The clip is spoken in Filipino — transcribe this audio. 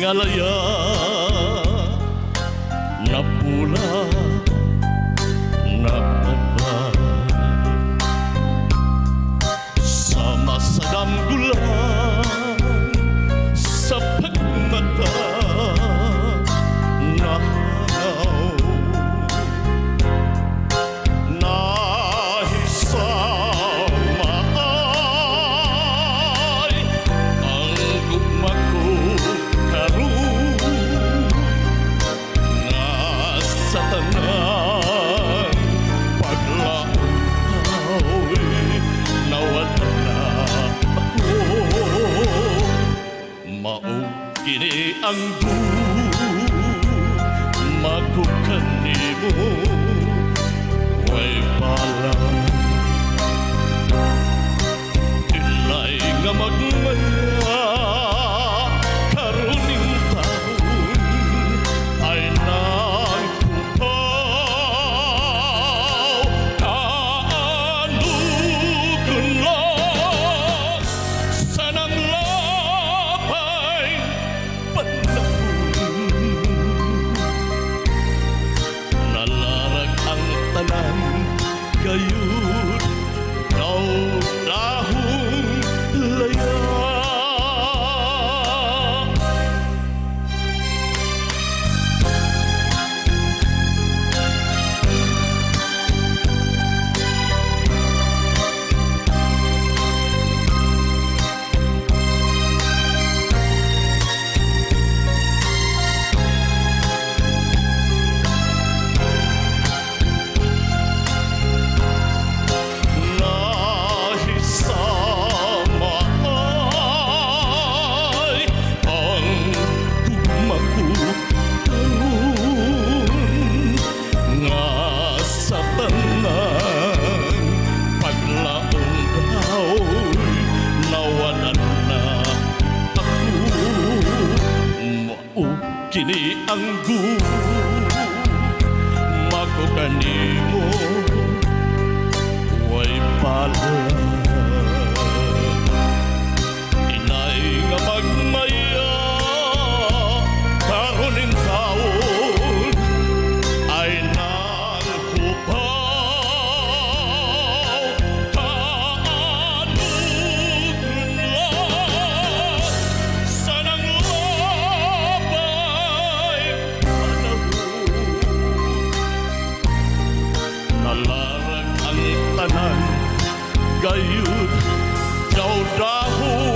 singalaya na pula na pagpag sama sa damgulan sa pagmata na hanaw nahisama ay ang gugma ko karon nga sa tanan paglaon nawala na ako mao kini ang makukanimo way pala ilay nga magmaya karuning taon ay nagpupaw kaanukon lang sa nang labay panahon nalarag ang tanan gayud daw dahong laya nahisama ay ang tugma ko karon nga sa tanan paglaong daw nawalan na ako mao kini ang gugma kanimo way pala inay nga magmaya karuning taon ay nagpupaw kaanukon lang sa nang labay panahon nalarag ang tanan gayud daw dahon